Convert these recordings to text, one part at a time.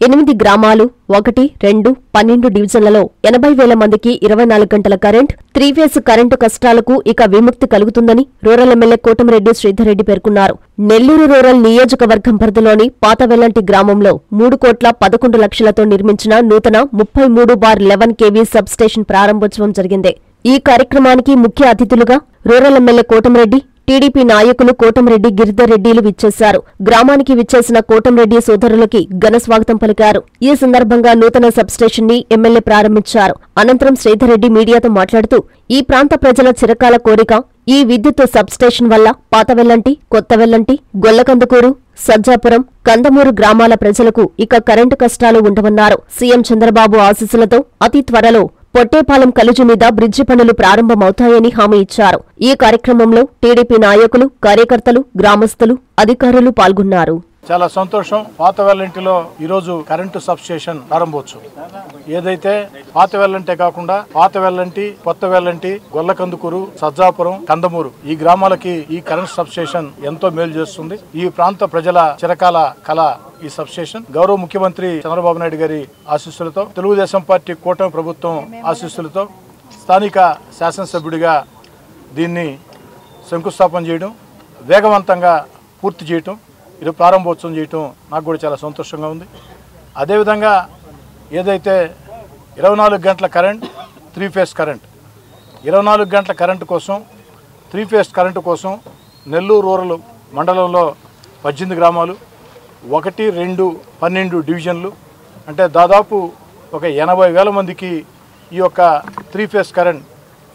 8 గ్రామాలు 1, 2, 12 డివిజన్లలో 80,000 మందికి 24 గంటల కరెంట్, 3 ఫేజ్ కరెంటు కష్టాలకు ఇక విముక్తి కలుగుతుందని రూరల్ ఎమ్మెల్యే కోటమిరెడ్డి శ్రీధర్ రెడ్డి పేర్కొన్నారు. నెల్లూరు రూరల్ నియోజకవర్గం పరిధిలోని పాతవెల్లంటి గ్రామంలో 3,11 లక్షలతో నిర్మించిన నూతన 33/11 kV సబ్ స్టేషన్ ప్రారంభోత్సవం జరిగింది. ఈ కార్యక్రమానికి ముఖ్య అతిథులుగా రూరల్ ఎమ్మెల్యే కోటమిరెడ్డి, టీడీపీ నాయకులు కోటమిరెడ్డి, గిరిధర్ రెడ్డిలు విచ్చేశారు. గ్రామానికి విచ్చేసిన కోటమిరెడ్డి సోదరులకి ఘన స్వాగతం పలికారు. ఈ సందర్భంగా నూతన సబ్ స్టేషన్ ని ఎమ్మెల్యే ప్రారంభించారు. అనంతరం శ్రీధర్ రెడ్డి మీడియాతో మాట్లాడుతూ ఈ ప్రాంత ప్రజల చిరకాల కోరిక ఈ విద్యుత్ సబ్ స్టేషన్ వల్ల పాతవెల్లంటి, కొత్తవెల్లంటి, గొల్లకందుకూరు, సజ్జాపురం, కందమూరు గ్రామాల ప్రజలకు ఇక కరెంటు కష్టాలు ఉండవన్నారు. సీఎం చంద్రబాబు ఆశీస్సులతో అతి త్వరలో పొట్టేపాలెం కలుజు మీద బ్రిడ్జి పనులు ప్రారంభమవుతాయని హామీ ఇచ్చారు. ఈ కార్యక్రమంలో టీడీపీ నాయకులు, కార్యకర్తలు, గ్రామస్తులు, అధికారులు పాల్గొన్నారు. చాలా సంతోషం. పాతవెల్లంటిలో ఈరోజు కరెంటు సబ్ స్టేషన్ ప్రారంభోత్సవం. ఏదైతే పాతవెల్లంటే కాకుండా పాతవెల్లంటి, కొత్తవెల్లంటి, గొల్లకందుకూరు, సజ్జాపురం, కందమూరు ఈ గ్రామాలకి ఈ కరెంట్ సబ్ స్టేషన్ ఎంతో మేలు చేస్తుంది. ఈ ప్రాంత ప్రజల చిరకాల కళ ఈ సబ్ స్టేషన్. గౌరవ ముఖ్యమంత్రి చంద్రబాబు నాయుడు గారి ఆశీస్సులతో, తెలుగుదేశం పార్టీ కూటమి ప్రభుత్వం ఆశీస్సులతో, స్థానిక శాసనసభ్యుడిగా దీన్ని శంకుస్థాపన చేయడం, వేగవంతంగా పూర్తి చేయటం, ఇది ప్రారంభోత్సవం చేయటం నాకు కూడా చాలా సంతోషంగా ఉంది. అదేవిధంగా ఏదైతే 24 గంటల కరెంట్, 3 ఫేజ్ కరెంట్, 24 గంటల కరెంటు కోసం, 3 ఫేజ్ కరెంటు కోసం నెల్లూరు రూరల్ మండలంలో 18 గ్రామాలు, 1, 2, 12 డివిజన్లు, అంటే దాదాపు ఒక 80,000 మందికి ఈ యొక్క 3 ఫేజ్ కరెంట్,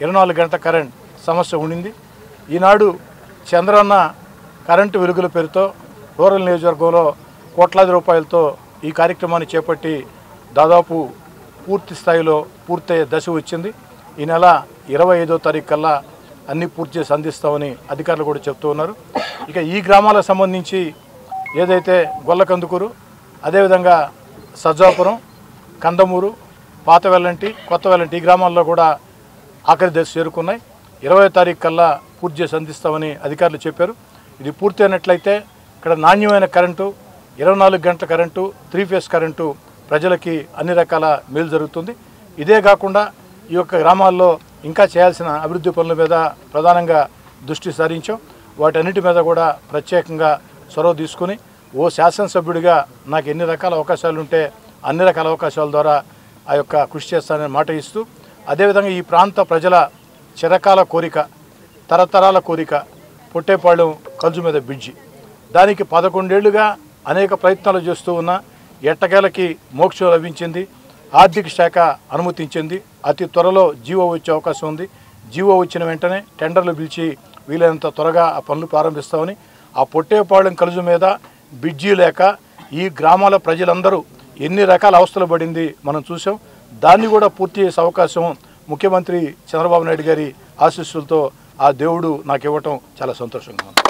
24 గంటల కరెంట్ సమస్య ఉండింది. ఈనాడు చంద్రన్న కరెంటు వెలుగుల పేరుతో రూరల్ నియోజకవర్గంలో కోట్లాది రూపాయలతో ఈ కార్యక్రమాన్ని చేపట్టి దాదాపు పూర్తి స్థాయిలో పూర్తయ్యే దశ వచ్చింది. ఈ నెల 25వ తారీఖు కల్లా అన్ని పూర్తి చేసి అందిస్తామని అధికారులు కూడా చెప్తూ ఉన్నారు. ఇక ఈ గ్రామాలకు సంబంధించి ఏదైతే గొల్లకందుకూరు, అదేవిధంగా సజ్జాపురం, కందమూరు, పాతవెల్లంటి, కొత్తవెల్లంటి ఈ గ్రామాల్లో కూడా ఆఖరి దశ చేరుకున్నాయి. 20వ తారీఖు కల్లా పూర్తి చేసి అందిస్తామని అధికారులు చెప్పారు. ఇది పూర్తి అయినట్లయితే ఇక్కడ నాణ్యమైన కరెంటు, 24 గంటల కరెంటు, 3 ఫేజ్ కరెంటు ప్రజలకి అన్ని రకాల మేలు జరుగుతుంది. ఇదే కాకుండా ఈ యొక్క గ్రామాల్లో ఇంకా చేయాల్సిన అభివృద్ధి పనుల మీద ప్రధానంగా దృష్టి సారించాం. వాటన్నిటి మీద కూడా ప్రత్యేకంగా చొరవ తీసుకుని ఓ శాసనసభ్యుడిగా నాకు ఎన్ని రకాల అవకాశాలు ఉంటే అన్ని రకాల అవకాశాల ద్వారా ఆ యొక్క కృషి చేస్తానని మాట ఇస్తూ, అదేవిధంగా ఈ ప్రాంత ప్రజల చిరకాల కోరిక, తరతరాల కోరిక పొట్టేపాలెం కలుజు మీద బ్రిడ్జి. దానికి 11 ఏళ్లుగా అనేక ప్రయత్నాలు చేస్తూ ఉన్న ఎట్టకేలకి మోక్షం లభించింది. ఆర్థిక శాఖ అనుమతించింది. అతి త్వరలో జీవో వచ్చే అవకాశం ఉంది. జీవో వచ్చిన వెంటనే టెండర్లు పిలిచి వీలైనంత త్వరగా ఆ పనులు ప్రారంభిస్తామని, ఆ పొట్టేపాలెం కలుజు మీద బ్రిడ్జి లేక ఈ గ్రామాల ప్రజలందరూ ఎన్ని రకాల అవస్థలు పడింది మనం చూసాం. దాన్ని కూడా పూర్తి చేసే అవకాశం ముఖ్యమంత్రి చంద్రబాబు నాయుడు గారి ఆశీస్సులతో ఆ దేవుడు నాకు ఇవ్వటం చాలా సంతోషంగా ఉంది.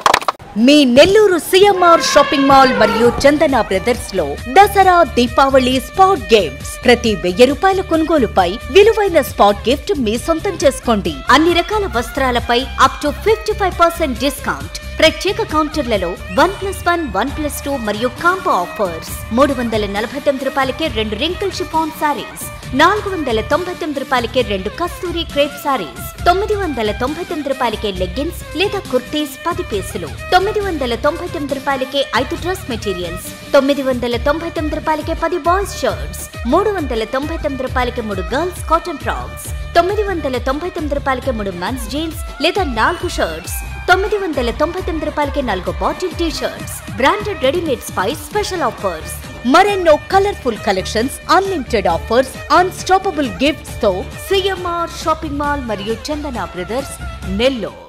మీ నెల్లూరు సిఎంఆర్ షాపింగ్ మాల్ మరియు చందన బ్రదర్స్ లో దసరా దీపావళి స్పాట్ గేమ్స్. ప్రతి 1000 రూపాయల కొనుగోలుపై విలువైన స్పాట్ గిఫ్ట్ మీ సొంతం చేసుకోండి. అన్ని రకాల వస్త్రాలపై అప్ టు 55% డిస్కౌంట్. ప్రత్యేక కౌంటర్లలో 1+1, 1+2 మరియు కాంబో ఆఫర్స్. 349 రూపాయలకే 2 రింకిల్ షిఫాన్ సారీస్, 499 రూపాయలకే 2 కస్తూరి క్రేప్ సారీస్, 999 రూపాయలకే లెగ్గిన్స్ లేదా కుర్తీస్ 10 పీసులు, 999 రూపాయలకే 5 డ్రెస్ మెటీరియల్స్, 999 రూపాయలకే 10 బాయ్స్ షర్ట్స్, 399 రూపాయలకే 3 గర్ల్స్ కాటన్ ఫ్రాక్స్, 999 రూపాయలకే 3 మెన్స్ జీన్స్ లేదా 4 షర్ట్స్, 999 రూపాయలకే 4 bottle T shirts. Branded readymades పై స్పెషల్ ఆఫర్స్. మరెన్నో colourful collections, unlimited offers, unstoppable gifts తో సిఎంఆర్ షాపింగ్ మాల్ మరియు చందన బ్రదర్స్ నెల్లూరు.